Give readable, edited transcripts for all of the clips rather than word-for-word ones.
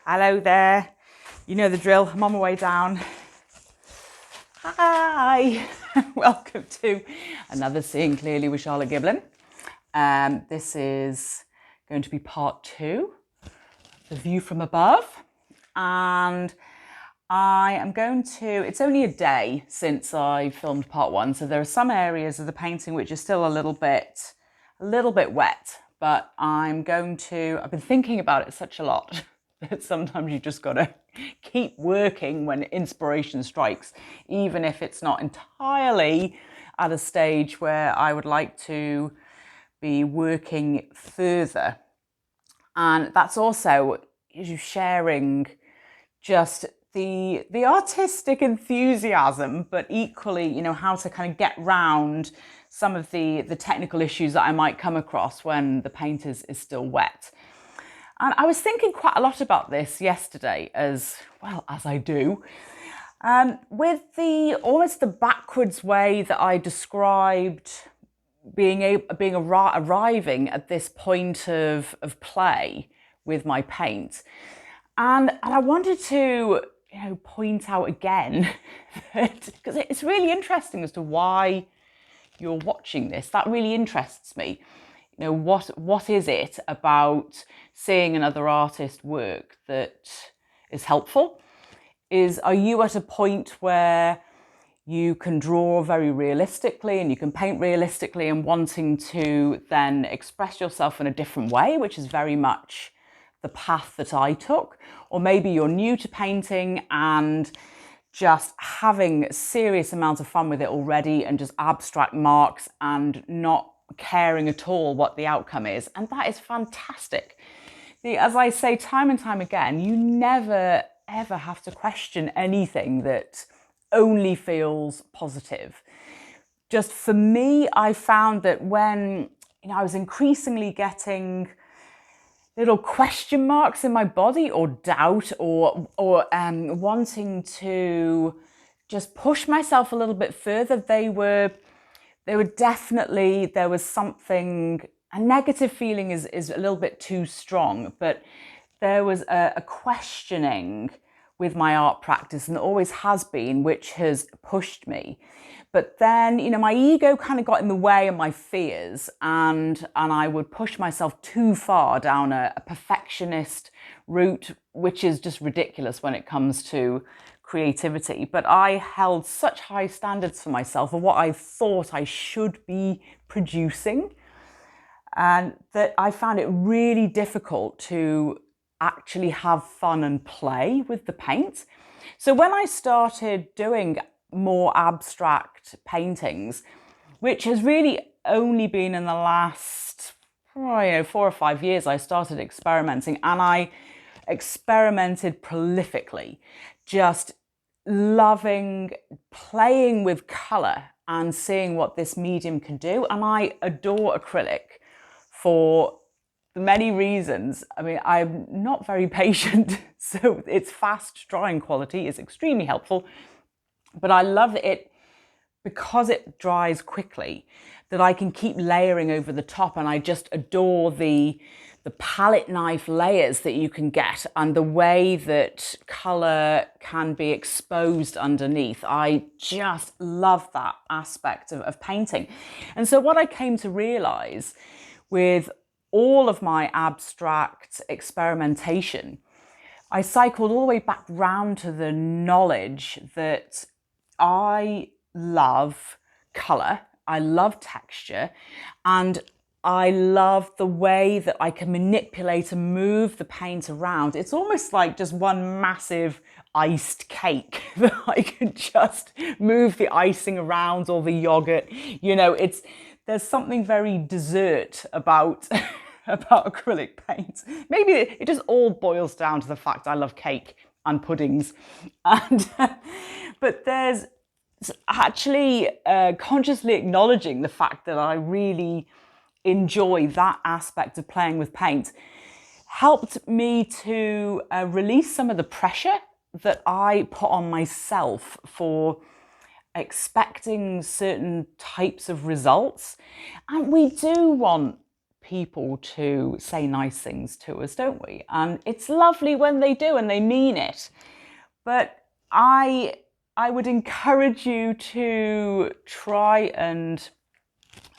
Hello there. You know the drill. I'm on my way down. Hi. Welcome to another Seeing Clearly with Charlotte Giblin. This is going to be part 2, the view from above. And I am going to, it's only a day since I filmed part 1. So there are some areas of the painting which are still a little bit wet, but I've been thinking about it such a lot that sometimes you just got to keep working when inspiration strikes, even if it's not entirely at a stage where I would like to be working further. And that's also sharing just the artistic enthusiasm, but equally, how to kind of get round some of the technical issues that I might come across when the paint is still wet. And I was thinking quite a lot about this yesterday, as well as I do, with almost the backwards way that I described arriving at this point of play with my paint. And I wanted to point out again that, because it's really interesting as to why you're watching this. That really interests me. What is it about seeing another artist work that is helpful? Are you at a point where you can draw very realistically and you can paint realistically and wanting to then express yourself in a different way, which is very much the path that I took? Or maybe you're new to painting and just having a serious amount of fun with it already and just abstract marks and not caring at all what the outcome is. And that is fantastic. As I say time and time again, you never ever have to question anything that only feels positive. Just for me, I found that when I was increasingly getting little question marks in my body, or doubt, or wanting to just push myself a little bit further, there was something, a negative feeling is a little bit too strong, but there was a questioning with my art practice, and always has been, which has pushed me. But then, my ego kind of got in the way, and my fears, and I would push myself too far down a perfectionist route, which is just ridiculous when it comes to creativity. But I held such high standards for myself of what I thought I should be producing, and that I found it really difficult to actually have fun and play with the paint. So when I started doing more abstract paintings, which has really only been in the last 4 or 5 years, I started experimenting, and I experimented prolifically, just loving playing with colour and seeing what this medium can do. And I adore acrylic for many reasons. I mean, I'm not very patient, so its fast drying quality is extremely helpful. But I love it because it dries quickly, that I can keep layering over the top, and I just adore the palette knife layers that you can get and the way that colour can be exposed underneath. I just love that aspect of painting. And so what I came to realise with all of my abstract experimentation, I cycled all the way back round to the knowledge that I love colour, I love texture, and I love the way that I can manipulate and move the paint around. It's almost like just one massive iced cake that I can just move the icing around, or the yogurt. There's something very dessert about acrylic paint. Maybe it just all boils down to the fact I love cake and puddings. But there's actually consciously acknowledging the fact that I really enjoy that aspect of playing with paint helped me to release some of the pressure that I put on myself for expecting certain types of results. And we do want people to say nice things to us, don't we? And it's lovely when they do and they mean it. But I would encourage you to try and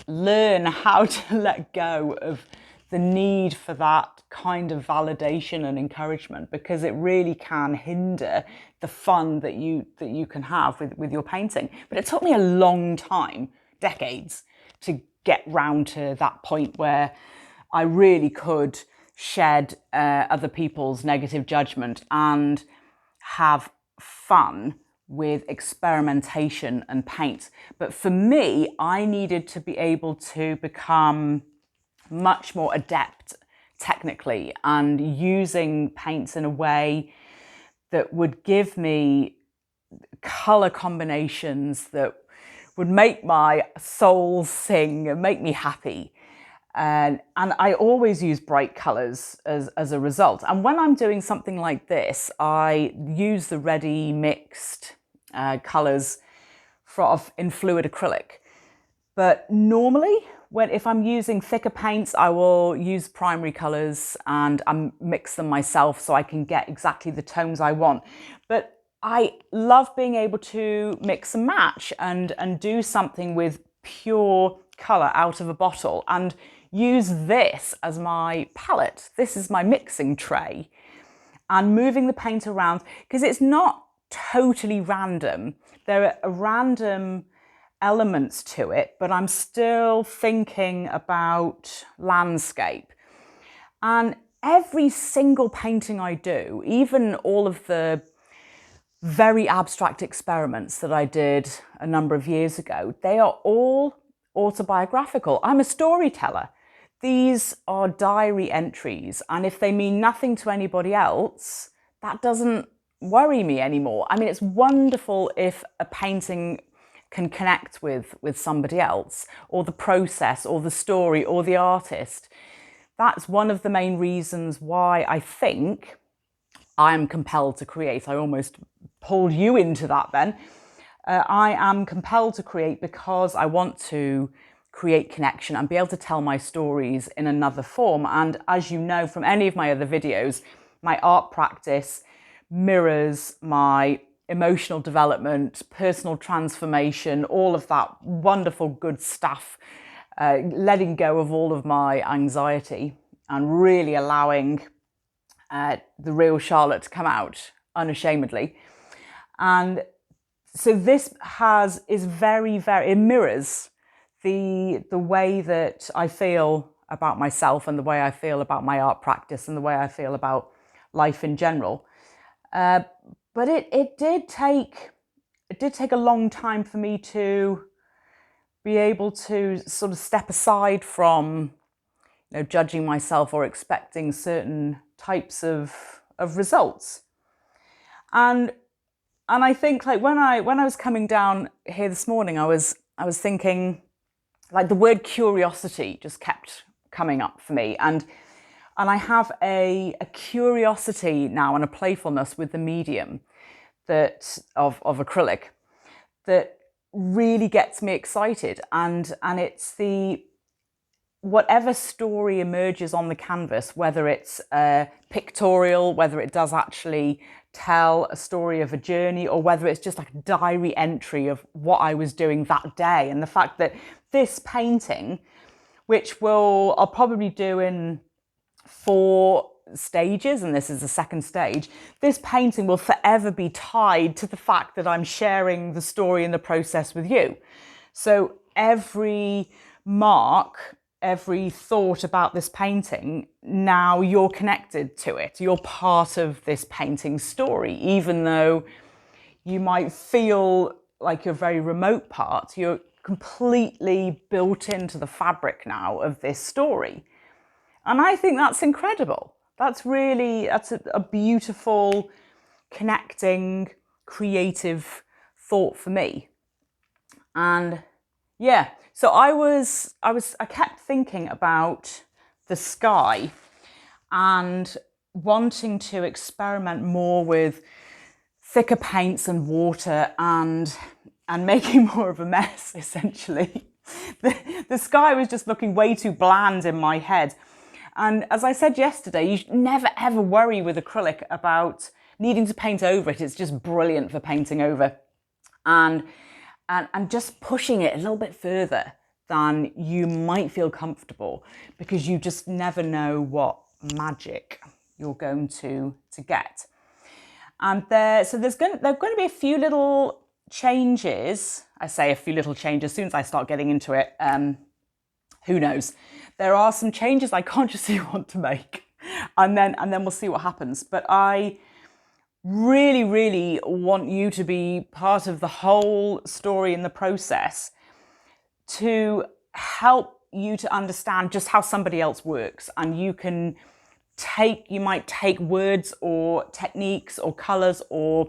learn how to let go of the need for that kind of validation and encouragement, because it really can hinder the fun that you can have with your painting. But it took me a long time, decades, to get round to that point where I really could shed other people's negative judgment and have fun with experimentation and paint. But for me, I needed to be able to become much more adept technically and using paints in a way that would give me color combinations that would make my soul sing and make me happy. And I always use bright colors as a result. And when I'm doing something like this, I use the ready mixed colors in fluid acrylic. But normally, if I'm using thicker paints, I will use primary colors and I mix them myself so I can get exactly the tones I want. But I love being able to mix and match and do something with pure color out of a bottle and use this as my palette. This is my mixing tray, and moving the paint around, because it's not totally random. There are random elements to it, but I'm still thinking about landscape. And every single painting I do, even all of the very abstract experiments that I did a number of years ago, they are all autobiographical. I'm a storyteller. These are diary entries, and if they mean nothing to anybody else, that doesn't worry me anymore. I mean, it's wonderful if a painting can connect with somebody else, or the process, or the story, or the artist. That's one of the main reasons why I think I am compelled to create. I almost pulled you into that then. I am compelled to create because I want to create connection and be able to tell my stories in another form. And as you know from any of my other videos, my art practice mirrors my emotional development, personal transformation, all of that wonderful good stuff, letting go of all of my anxiety and really allowing the real Charlotte to come out unashamedly. And so this is very, very, it mirrors the way that I feel about myself and the way I feel about my art practice and the way I feel about life in general. But it did take a long time for me to be able to sort of step aside from, judging myself or expecting certain types of results. And I think, like, when I was coming down here this morning, I was thinking, like, the word curiosity just kept coming up for me, and I have a curiosity now and a playfulness with the medium of acrylic that really gets me excited, and it's whatever story emerges on the canvas, whether it's pictorial, whether it does actually tell a story of a journey, or whether it's just like a diary entry of what I was doing that day. And the fact that this painting, which I'll probably do in 4 stages, and this is the second stage, this painting will forever be tied to the fact that I'm sharing the story and the process with you. So every mark, every thought about this painting, now you're connected to it. You're part of this painting story, even though you might feel like you're a very remote part. You're completely built into the fabric now of this story. And I think that's incredible. That's a beautiful, connecting, creative thought for me. And yeah, so I kept thinking about the sky and wanting to experiment more with thicker paints and water and making more of a mess, essentially. The sky was just looking way too bland in my head. And as I said yesterday, you should never ever worry with acrylic about needing to paint over it. It's just brilliant for painting over. And just pushing it a little bit further than you might feel comfortable, because you just never know what magic you're going to get. And there's going to be a few little changes. I say a few little changes. As soon as I start getting into it, who knows? There are some changes I consciously want to make, and then we'll see what happens. But I really, really want you to be part of the whole story in the process, to help you to understand just how somebody else works. And you might take words or techniques or colors or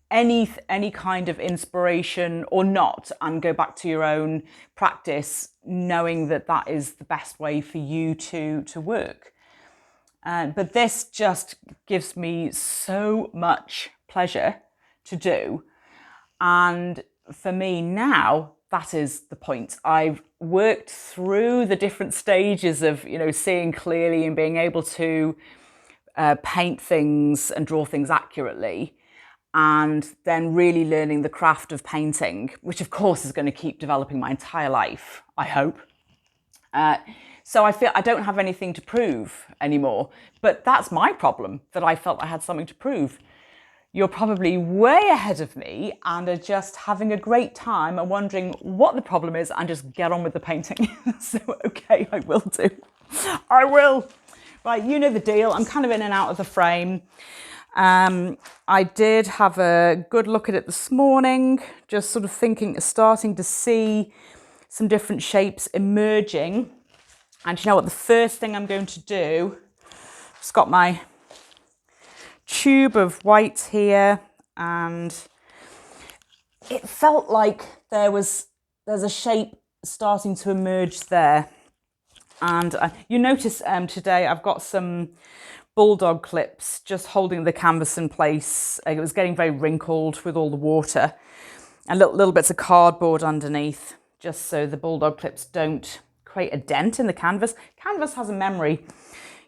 any kind of inspiration or not, and go back to your own practice, knowing that that is the best way for you to work. But this just gives me so much pleasure to do. And for me now, that is the point. I've worked through the different stages of, seeing clearly and being able to paint things and draw things accurately, and then really learning the craft of painting, which of course is going to keep developing my entire life, I hope. So I feel I don't have anything to prove anymore, but that's my problem, that I felt I had something to prove. You're probably way ahead of me and are just having a great time and wondering what the problem is, and just get on with the painting. So, okay, I will do. I will. Right, you know the deal. I'm kind of in and out of the frame. I did have a good look at it this morning, just sort of starting to see some different shapes emerging. And you know what, the first thing I'm going to do, just got my tube of white here, and it felt like there's a shape starting to emerge there. And you notice today I've got some bulldog clips just holding the canvas in place. It was getting very wrinkled with all the water, and little bits of cardboard underneath, just so the bulldog clips don't create a dent in the canvas. Canvas has a memory.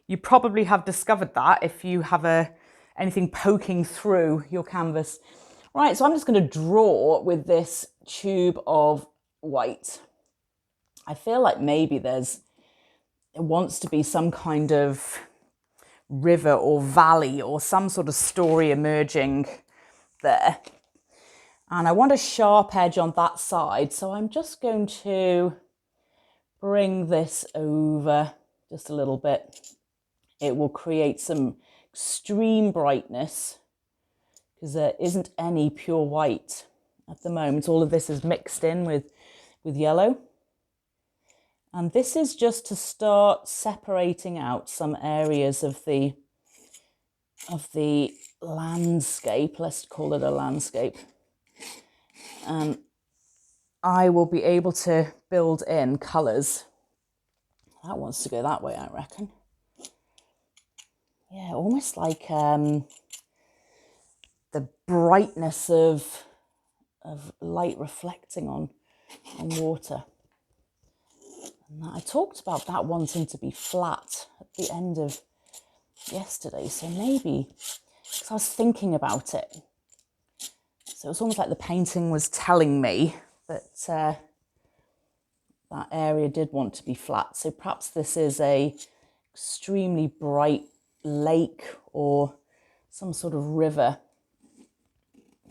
You probably have discovered that if you have anything poking through your canvas. Right, so I'm just going to draw with this tube of white. I feel like maybe it wants to be some kind of river or valley or some sort of story emerging there. And I want a sharp edge on that side, so I'm just going to bring this over just a little bit. It will create some extreme brightness, because there isn't any pure white at the moment. All of this is mixed in with yellow. And this is just to start separating out some areas of the landscape. Let's call it a landscape. And I will be able to build in colours. That wants to go that way, I reckon. Yeah, almost like the brightness of light reflecting on water. And I talked about that wanting to be flat at the end of yesterday, so maybe, because I was thinking about it, so it's almost like the painting was telling me that that area did want to be flat. So perhaps this is a extremely bright lake or some sort of river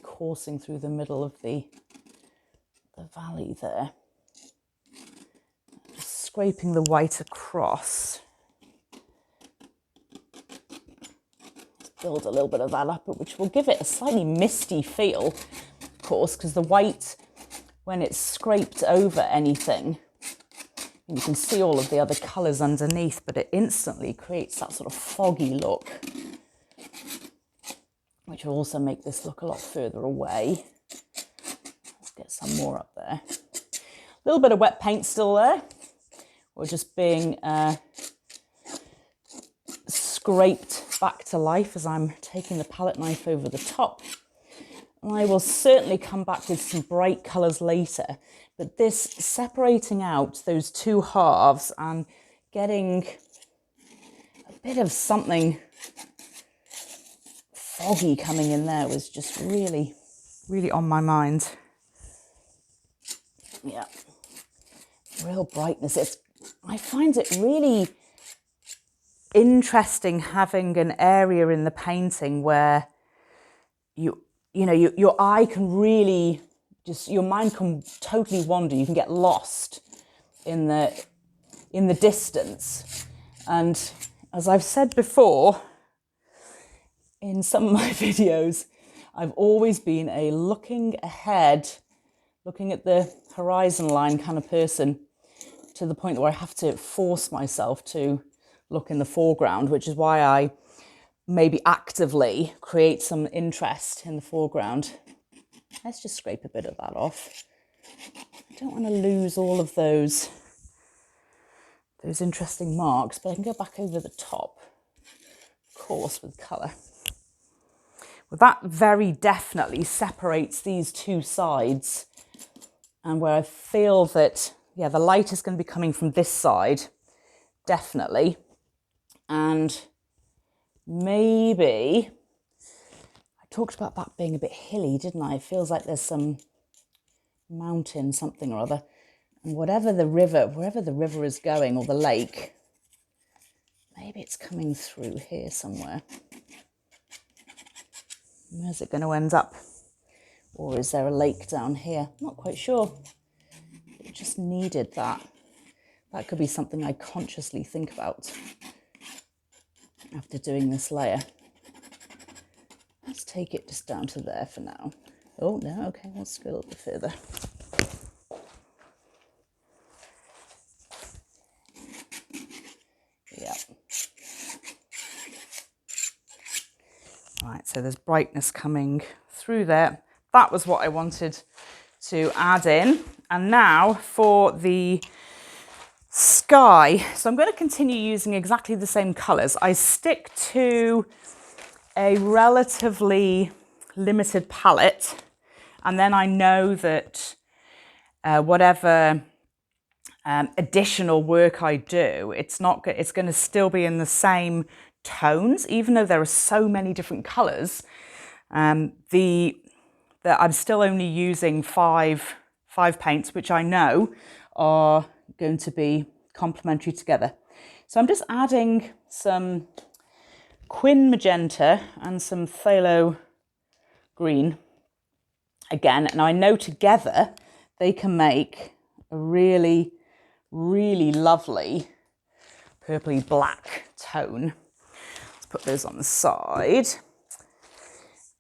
coursing through the middle of the valley there. Just scraping the white across. Let's build a little bit of that up, which will give it a slightly misty feel, of course, because the white, when it's scraped over anything, you can see all of the other colours underneath, but it instantly creates that sort of foggy look, which will also make this look a lot further away. Let's get some more up there. A little bit of wet paint still there. We're just being scraped back to life as I'm taking the palette knife over the top. I will certainly come back with some bright colours later, but this separating out those two halves and getting a bit of something foggy coming in there was just really, really on my mind. Yeah, real brightness. I find it really interesting having an area in the painting where your eye can really your mind can totally wander. You can get lost in the distance. And as I've said before in some of my videos, I've always been a looking ahead, looking at the horizon line kind of person, to the point where I have to force myself to look in the foreground, which is why I maybe actively create some interest in the foreground. Let's just scrape a bit of that off. I don't want to lose all of those interesting marks, but I can go back over the top, of course, with colour. Well, that very definitely separates these two sides, and where I feel that, yeah, the light is going to be coming from this side, definitely, and maybe, I talked about that being a bit hilly, didn't I? It feels like there's some mountain, something or other, and wherever the river is going, or the lake, maybe it's coming through here somewhere. Where's it going to end up? Or is there a lake down here? Not quite sure. It just needed that. That could be something I consciously think about after doing this layer. Let's take it just down to there for now. Oh, no, okay, let's go a little bit further. Yeah. Right, so there's brightness coming through there. That was what I wanted to add in. And now for the sky. So I'm going to continue using exactly the same colours. I stick to a relatively limited palette, and then I know that whatever additional work I do, it's going to still be in the same tones, even though there are so many different colours. I'm still only using five paints, which I know are going to be complementary together. So I'm just adding some Quin Magenta and some Phthalo Green again. And I know together they can make a really, really lovely purpley black tone. Let's put those on the side.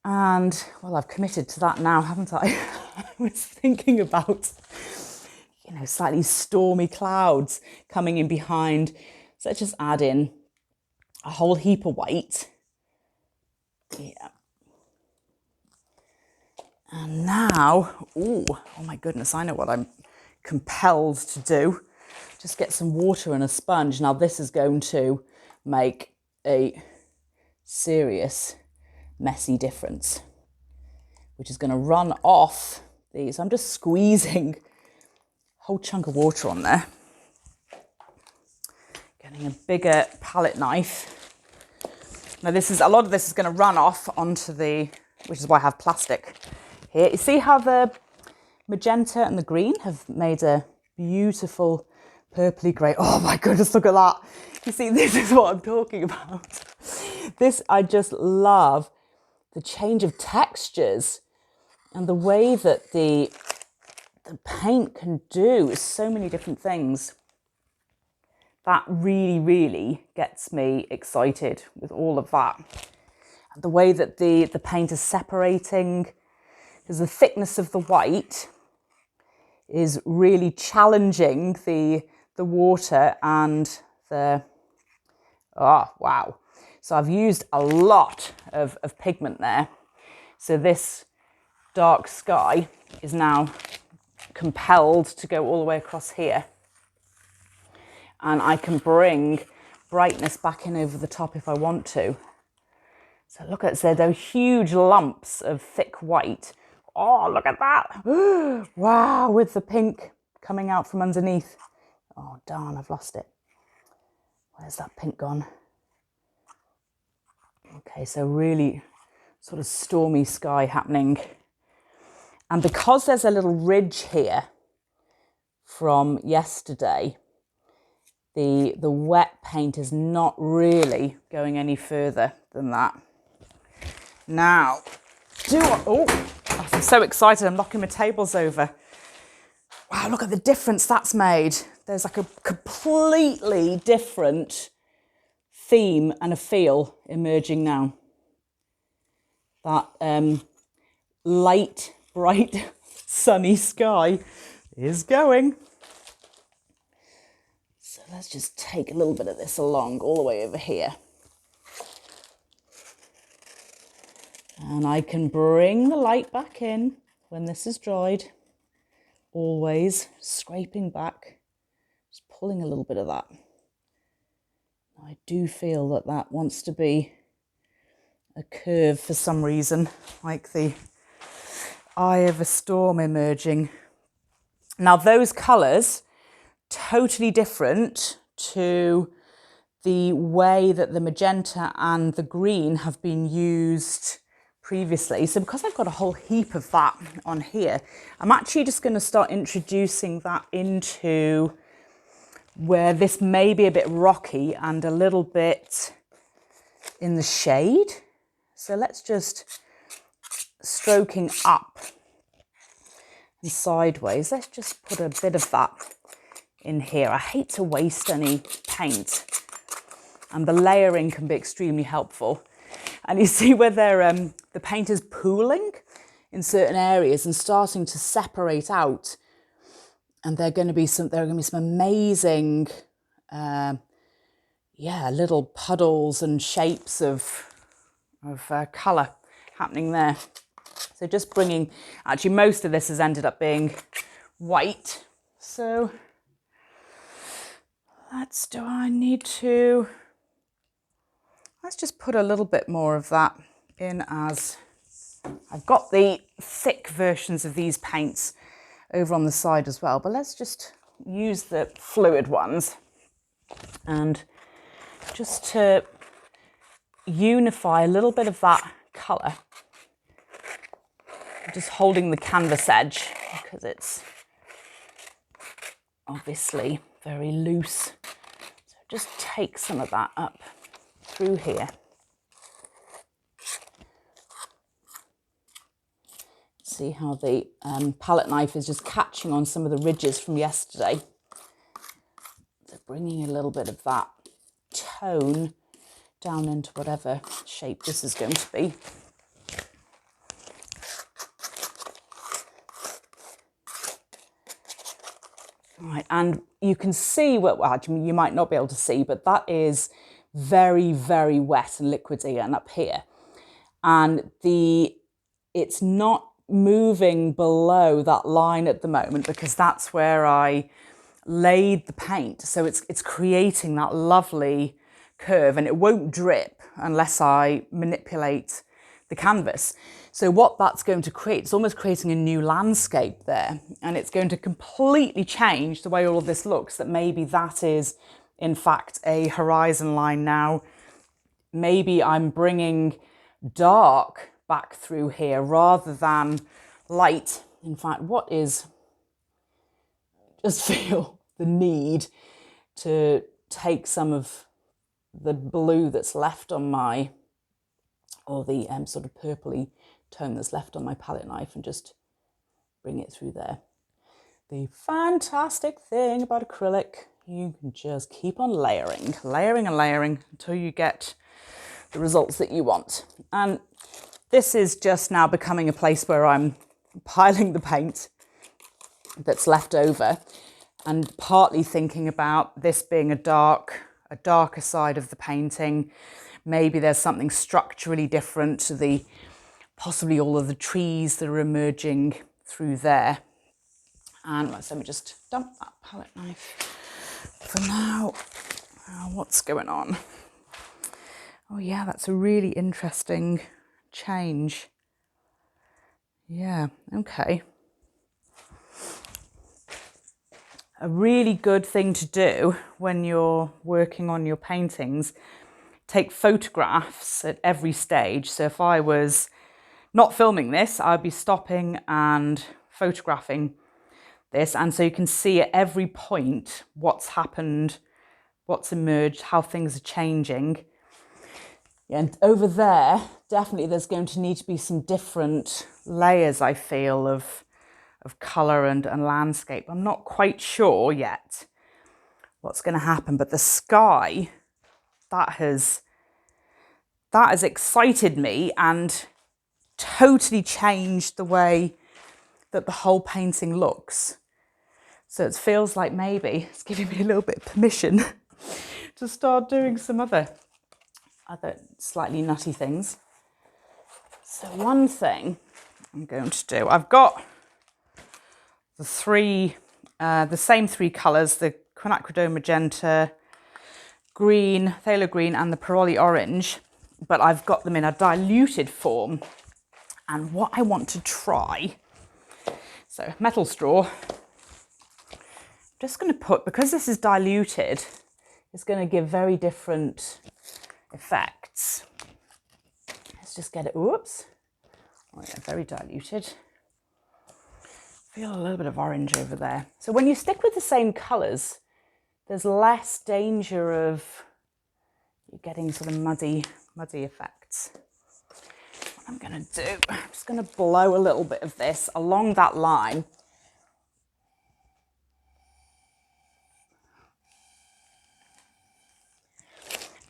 And, well, I've committed to that now, haven't I? I was thinking about, slightly stormy clouds coming in behind. So let's just add in a whole heap of white. Yeah. And now, oh my goodness, I know what I'm compelled to do. Just get some water and a sponge. Now this is going to make a serious messy difference, which is going to run off these. I'm just squeezing a whole chunk of water on there. Getting a bigger palette knife. Now a lot of this is going to run off onto which is why I have plastic here. You see how the magenta and the green have made a beautiful purpley grey. Oh my goodness, look at that. You see, this is what I'm talking about. I just love the change of textures and the way that the paint can do so many different things. That really, really gets me excited with all of that. And the way that the paint is separating, because the thickness of the white is really challenging the water and wow. So I've used a lot of pigment there. So this dark sky is now compelled to go all the way across here. And I can bring brightness back in over the top if I want to. So look at, so those huge lumps of thick white. Oh, look at that. Wow, with the pink coming out from underneath. Oh, darn, I've lost it. Where's that pink gone? Okay, so really sort of stormy sky happening. And because there's a little ridge here from yesterday, the wet paint is not really going any further than that. Now, I'm so excited, I'm knocking my tables over. Wow, look at the difference that's made. There's like a completely different theme and a feel emerging now. That light, bright, sunny sky is going. So let's just take a little bit of this along all the way over here. And I can bring the light back in when this is dried. Always scraping back, just pulling a little bit of that. I do feel that that wants to be a curve for some reason, like the eye of a storm emerging. Now those colours, totally different to the way that the magenta and the green have been used previously. So because I've got a whole heap of that on here, I'm actually just going to start introducing that into where this may be a bit rocky and a little bit in the shade. So let's just, stroking up and sideways, let's just put a bit of that in here. I hate to waste any paint, and the layering can be extremely helpful. And you see where the paint is pooling in certain areas and starting to separate out. And there are going to be some amazing, little puddles and shapes of colour happening there. So just bringing, actually most of this has ended up being white. So let's just put a little bit more of that in, as I've got the thick versions of these paints over on the side as well, but let's just use the fluid ones and just to unify a little bit of that colour. Just holding the canvas edge because it's obviously very loose. So just take some of that up through here. See how the palette knife is just catching on some of the ridges from yesterday. So bringing a little bit of that tone down into whatever shape this is going to be. Right, and you can see, well, actually, you might not be able to see, but that is very, very wet and liquidy and up here. And it's not moving below that line at the moment because that's where I laid the paint. So it's creating that lovely curve, and it won't drip unless I manipulate the canvas. So what that's going to create, it's almost creating a new landscape there, and it's going to completely change the way all of this looks, that maybe that is in fact a horizon line now. Maybe I'm bringing dark back through here rather than light. In fact, just feel the need to take some of the blue that's left on my, or the sort of purpley tone that's left on my palette knife, and just bring it through there. The fantastic thing about acrylic, you can just keep on layering and layering until you get the results that you want. And this is just now becoming a place where I'm piling the paint that's left over, and partly thinking about this being a darker side of the painting. Maybe there's something structurally different to possibly all of the trees that are emerging through there. And let me just dump that palette knife for now. What's going on? Oh yeah, that's a really interesting change. Yeah, okay. A really good thing to do when you're working on your paintings, take photographs at every stage. So if I was not filming this, I'd be stopping and photographing this. And so you can see at every point what's happened, what's emerged, how things are changing. And over there, definitely there's going to need to be some different layers, I feel, of colour and landscape. I'm not quite sure yet what's going to happen, but the sky, that has excited me and totally changed the way that the whole painting looks. So it feels like maybe it's giving me a little bit of permission to start doing some other slightly nutty things. So one thing I'm going to do, I've got the same three colours, the quinacridone magenta, green, phthalo green and the Paroli orange, but I've got them in a diluted form. And what I want to try, so metal straw, I'm just going to put, because this is diluted, it's going to give very different effects. Let's just get it, oops, oh yeah, very diluted. Feel a little bit of orange over there. So when you stick with the same colours, there's less danger of you getting sort of muddy effects. What I'm going to do, I'm just going to blow a little bit of this along that line.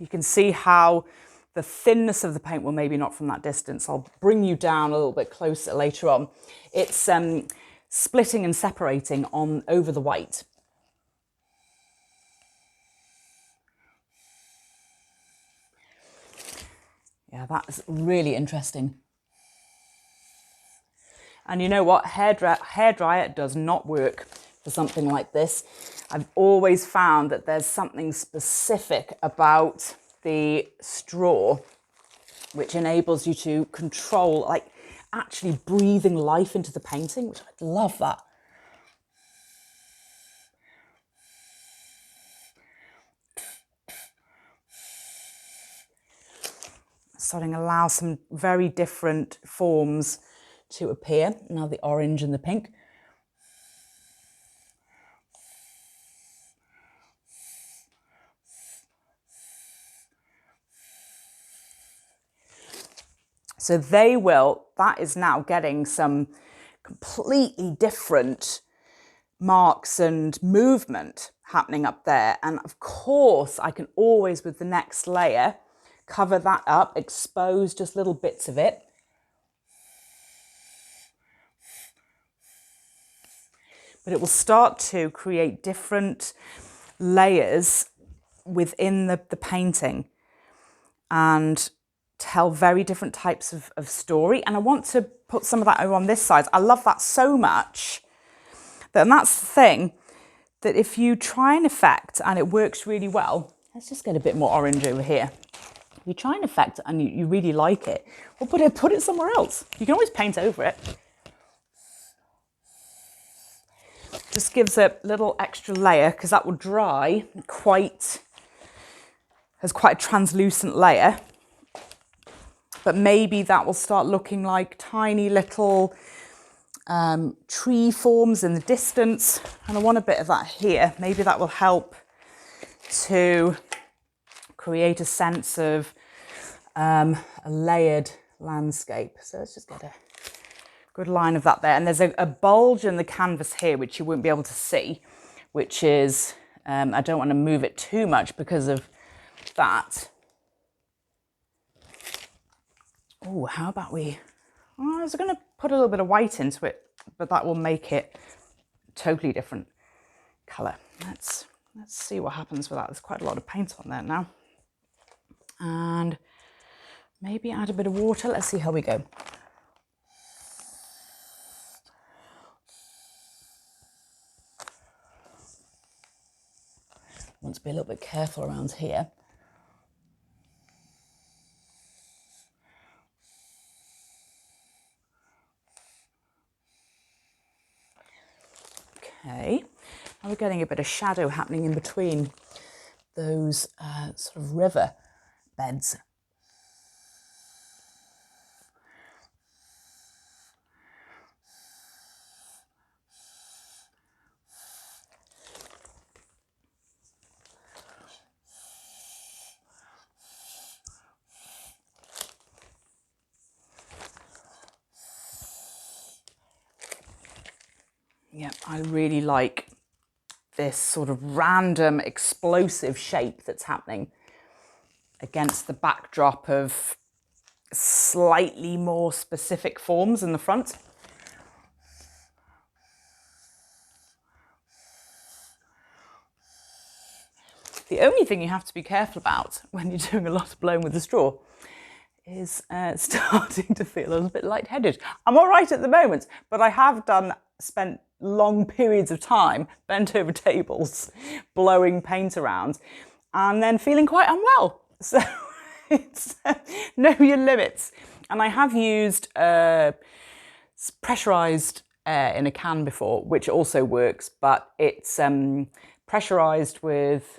You can see how the thinness of the paint, well, maybe not from that distance. I'll bring you down a little bit closer later on. It's splitting and separating on over the white. Yeah, that's really interesting. And you know what? Hairdryer does not work for something like this. I've always found that there's something specific about the straw which enables you to control, like actually breathing life into the painting, which I love that. Starting to allow some very different forms to appear. Now the orange and the pink. So that is now getting some completely different marks and movement happening up there. And of course, I can always, with the next layer, cover that up, expose just little bits of it. But it will start to create different layers within the painting and tell very different types of story. And I want to put some of that over on this side. I love that so much. And that's the thing, that if you try an effect and it works really well, let's just get a bit more orange over here. If you try an effect and you really like it, well, put it somewhere else. You can always paint over it. Just gives a little extra layer because that will dry has quite a translucent layer. But maybe that will start looking like tiny little tree forms in the distance. And I want a bit of that here. Maybe that will help to create a sense of a layered landscape. So let's just get a good line of that there. And there's a bulge in the canvas here, which you won't be able to see, which is, I don't want to move it too much because of that. Oh, how about I was going to put a little bit of white into it, but that will make it a totally different colour. Let's see what happens with that. There's quite a lot of paint on there now. And maybe add a bit of water. Let's see how we go. I want to be a little bit careful around here. Okay, now we're getting a bit of shadow happening in between those sort of river beds. Yeah, I really like this sort of random explosive shape that's happening against the backdrop of slightly more specific forms in the front. The only thing you have to be careful about when you're doing a lot of blowing with the straw is starting to feel a little bit lightheaded. I'm all right at the moment, but I have spent long periods of time bent over tables, blowing paint around, and then feeling quite unwell. So it's know your limits. And I have used pressurized air in a can before, which also works, but it's pressurized with,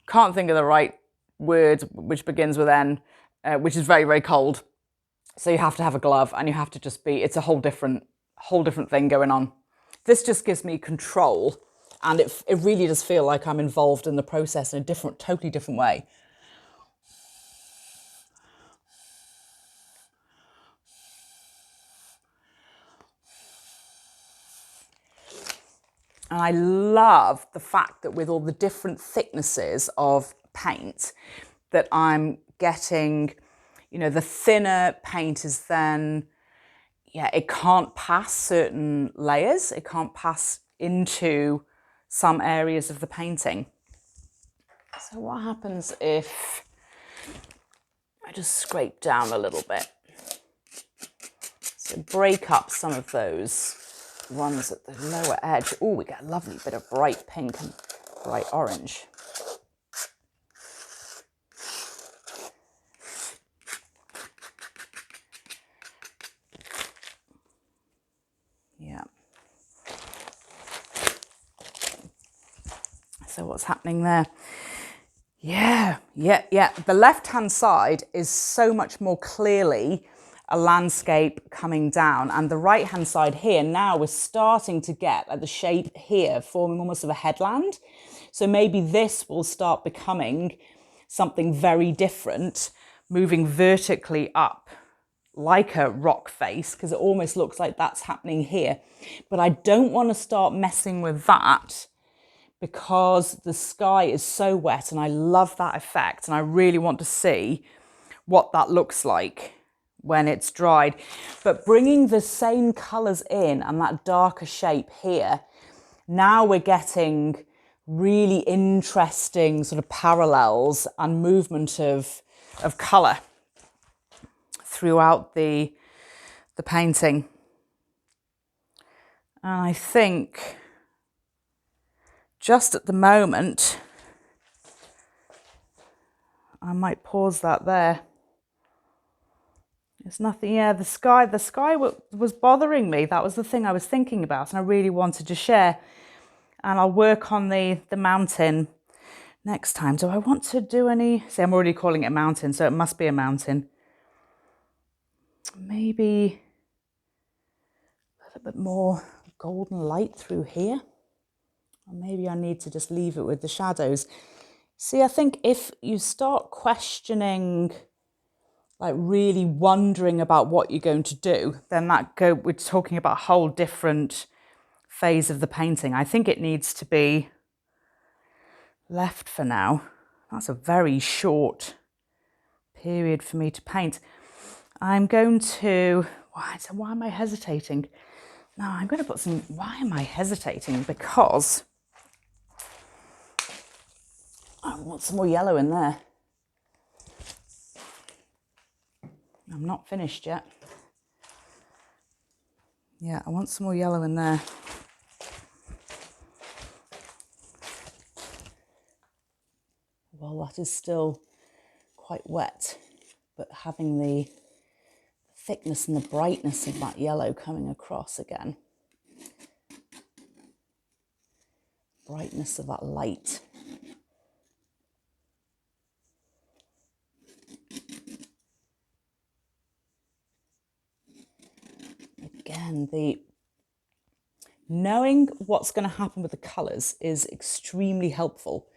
can't think of the right word, which begins with N, which is very, very cold. So you have to have a glove, and you have to just be, it's a whole different thing going on. This just gives me control, and it really does feel like I'm involved in the process in a totally different way. And I love the fact that with all the different thicknesses of paint that I'm getting, you know, the thinner paint is then, yeah, it can't pass certain layers. It can't pass into some areas of the painting. So what happens if I just scrape down a little bit? So break up some of those ones at the lower edge. Oh, we get a lovely bit of bright pink and bright orange. Yeah. So what's happening there? Yeah. The left-hand side is so much more clearly a landscape coming down, and the right-hand side here now we're starting to get like the shape here forming almost of a headland. So maybe this will start becoming something very different, moving vertically up like a rock face, because it almost looks like that's happening here. But I don't want to start messing with that because the sky is so wet, and I love that effect, and I really want to see what that looks like when it's dried. But bringing the same colours in and that darker shape here, now we're getting really interesting sort of parallels and movement of colour throughout the painting. And I think just at the moment, I might pause that there. There's nothing, yeah, the sky was bothering me. That was the thing I was thinking about, and I really wanted to share. And I'll work on the mountain next time. Do I want to do any, see, I'm already calling it a mountain, so it must be a mountain. Maybe a little bit more golden light through here. Or maybe I need to just leave it with the shadows. See, I think if you start questioning, like really wondering about what you're going to do, then we're talking about a whole different phase of the painting. I think it needs to be left for now. That's a very short period for me to paint. I'm going to, why am I hesitating? No, I'm going to put some, why am I hesitating? Because I want some more yellow in there. I'm not finished yet. Yeah, I want some more yellow in there. Well, that is still quite wet, but having the thickness and the brightness of that yellow coming across again. brightness of that light. Again, knowing what's going to happen with the colours is extremely helpful,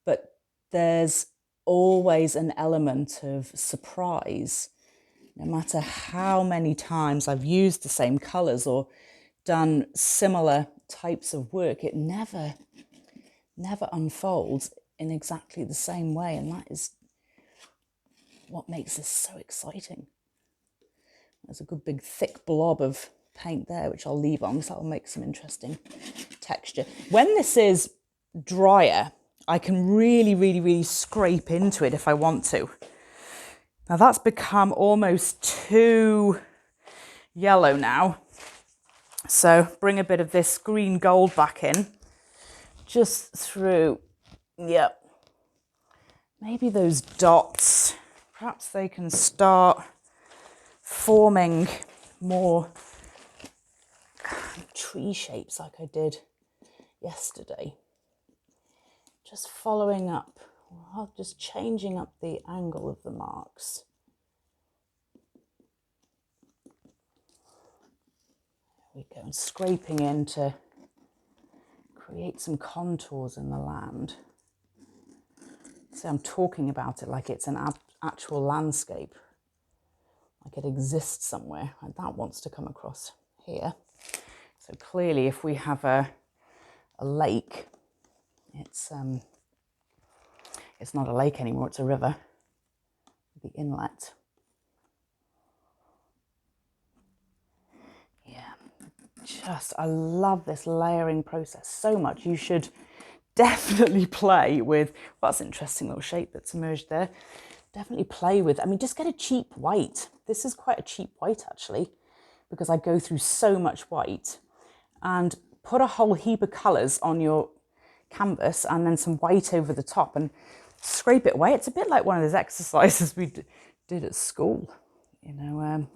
but there's always an element of surprise. No matter how many times I've used the same colours or done similar types of work, it never unfolds in exactly the same way, and that is what makes this so exciting. There's a good big thick blob of paint there, which I'll leave on because that will make some interesting texture. When this is drier, I can really scrape into it if I want to. Now that's become almost too yellow now. So bring a bit of this green gold back in, just through, yep. Maybe those dots, perhaps they can start forming more tree shapes like I did yesterday. Just following up, just changing up the angle of the marks. There we go, and scraping in to create some contours in the land. So I'm talking about it like it's an actual landscape, like it exists somewhere, and that wants to come across here. So clearly if we have a lake, it's not a lake anymore, it's a river, the inlet. Yeah, I love this layering process so much. You should definitely play with, well, that's an interesting little shape that's emerged there. Definitely play with, I mean, just get a cheap white. This is quite a cheap white actually, because I go through so much white, and put a whole heap of colours on your canvas and then some white over the top and scrape it away. It's a bit like one of those exercises we did at school, you know,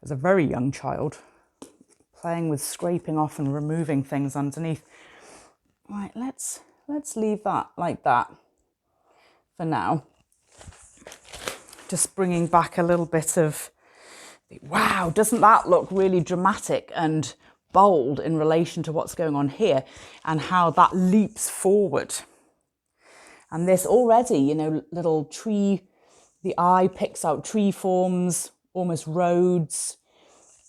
as a very young child, playing with scraping off and removing things underneath. Right, let's leave that like that for now. Just bringing back a little bit of, wow, doesn't that look really dramatic and bold in relation to what's going on here, and how that leaps forward. And this already, you know, little tree, the eye picks out tree forms, almost roads.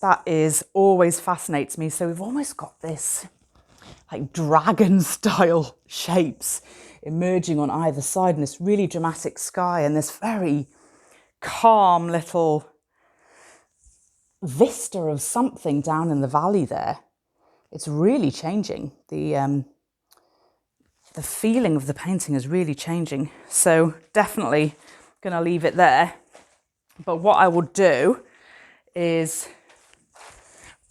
That is always fascinates me. So we've almost got this like dragon style shapes emerging on either side, and this really dramatic sky and this very calm little vista of something down in the valley there. It's really changing. The feeling of the painting is really changing. So definitely going to leave it there. But what I will do is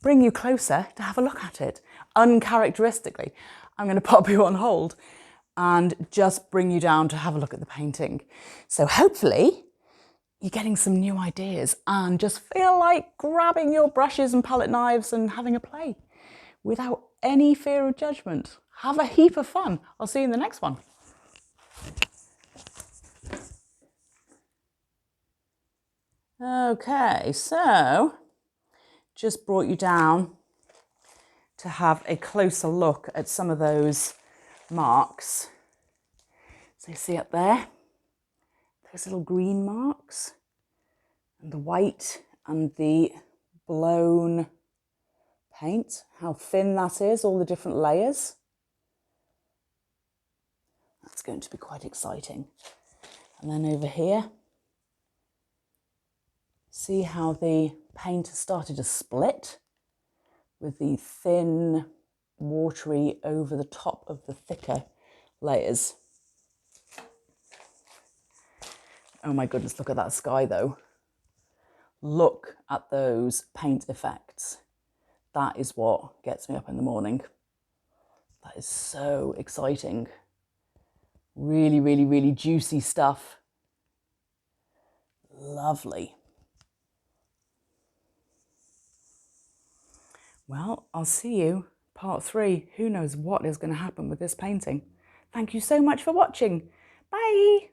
bring you closer to have a look at it. Uncharacteristically, I'm going to pop you on hold and just bring you down to have a look at the painting. So hopefully you're getting some new ideas and just feel like grabbing your brushes and palette knives and having a play without any fear of judgment. Have a heap of fun. I'll see you in the next one. Okay, so just brought you down to have a closer look at some of those marks. So you see up there, those little green marks, and the white and the blown paint, how thin that is, all the different layers. That's going to be quite exciting. And then over here, see how the paint has started to split with the thin, watery over the top of the thicker layers. Oh my goodness, look at that sky though. Look at those paint effects. That is what gets me up in the morning. That is so exciting. Really, really, really juicy stuff. Lovely. Well, I'll see you part 3, who knows what is going to happen with this painting. Thank you so much for watching. Bye.